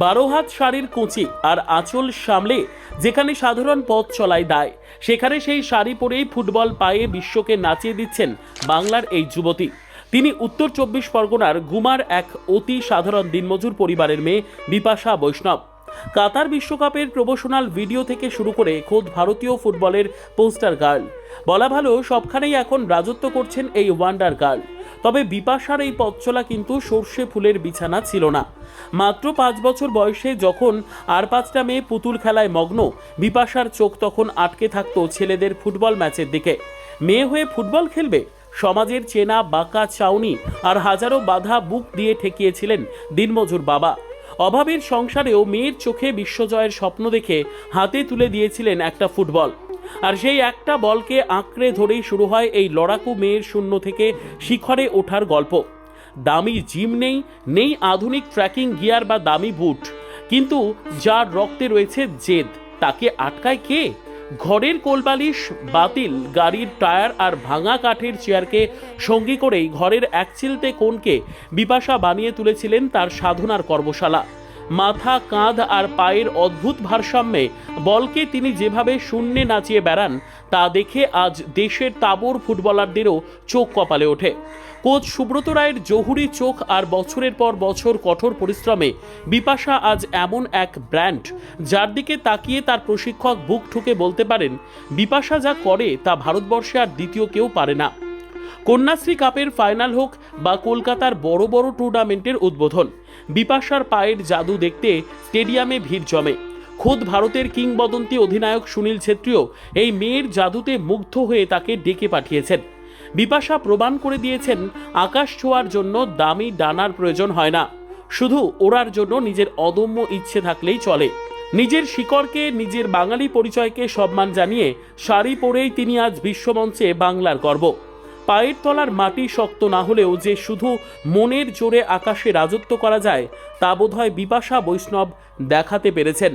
12 হাত শাড়ির কুঁচি আর আঁচল সামলে যেখানে সাধারণ পথ চলায় দায়, সেখানে সেই শাড়ি পরেই ফুটবল পায়ে বিশ্বকে নাচিয়ে দিচ্ছেন বাংলার এই যুবতী। তিনি উত্তর 24 পরগনার গুমার এক অতি সাধারণ দিনমজুর পরিবারের মেয়ে বিপাশা বৈষ্ণব। কাতার বিশ্বকাপের প্রমোশনাল ভিডিও থেকে শুরু করে খোদ ভারতীয় ফুটবলের পোস্টার গার্ল, বলা ভালো সবখানেই এখন রাজত্ব করছেন এই ওয়ান্ডার গার্ল। তবে বিপাশার এই পথ চলা কিন্তু সর্ষে ফুলের বিছানা ছিল না। মাত্র 5 বছর বয়সে যখন আর 5টা মেয়ে পুতুল খেলায় মগ্ন, বিপাশার চোখ তখন আটকে থাকতো ছেলেদের ফুটবল ম্যাচের দিকে। মেয়ে হয়ে ফুটবল খেলবে? সমাজের চেনা বাঁকা চাউনি আর হাজারো বাধা বুক দিয়ে ঠেকিয়েছিলেন দিনমজুর বাবা। অভাবের সংসারেও মেয়ের চোখে বিশ্বজয়ের স্বপ্ন দেখে হাতে তুলে দিয়েছিলেন একটা ফুটবল। আর সেই একটা বলকে আঁকড়ে ধরেই শুরু হয় এই লড়াকু মেয়ের শূন্য থেকে শিখরে ওঠার গল্প। দামি জিম নেই, নেই আধুনিক ট্র্যাকিং গিয়ার বা দামি বুট, কিন্তু যার রক্তে রয়েছে জেদ, তাকে আটকায় কে? ঘরের কোলবালিশ, বাতিল গাড়ির টায়ার আর ভাঙা কাঠের চেয়ারকে সঙ্গী করেই ঘরের একচিলতে কোণকে বিপাশা বানিয়ে তুলেছিলেন তার সাধনার কর্মশালা। মাথা, কাঁধ আর পায়ের অদ্ভুত ভারসাম্যে বলকে তিনি যেভাবে শূন্যে নাচিয়ে বেড়ান, তা দেখে আজ দেশের তাবড় ফুটবলারদেরও চোখ কপালে ওঠে। কোচ সুব্রত রায়ের জহুরি চোখ আর বছরের পর বছর কঠোর পরিশ্রমে বিপাশা আজ এমন এক ব্র্যান্ড, যার দিকে তাকিয়ে তার প্রশিক্ষক বুক ঠুকে বলতে পারেন, বিপাশা যা করে তা ভারতবর্ষে আর দ্বিতীয় কেউ পারে না। কন্যাশ্রী কাপের ফাইনাল হোক বা কলকাতার বড় বড় টুর্নামেন্টের উদ্বোধন, বিপাশার পায়ের জাদু দেখতে স্টেডিয়ামে ভিড় জমে। খোদ ভারতের কিংবদন্তি অধিনায়ক সুনীল ছেত্রীও এই মেয়ের জাদুতে মুগ্ধ হয়ে তাকে ডেকে পাঠিয়েছেন। বিপাশা প্রমাণ করে দিয়েছেন, আকাশ ছোঁয়ার জন্য দামি ডানার প্রয়োজন হয় না, শুধু ওড়ার জন্য নিজের অদম্য ইচ্ছে থাকলেই চলে। নিজের শিকড়কে, নিজের বাঙালি পরিচয়কে সম্মান জানিয়ে শাড়ি পরেই তিনি আজ বিশ্বমঞ্চে বাংলার গর্ব। পায়ের তলার মাটি শক্ত না হলেও যে শুধু মনের জোরে আকাশে রাজত্ব করা যায়, তা বোধহয় বিপাশা বৈষ্ণব দেখাতে পেরেছেন।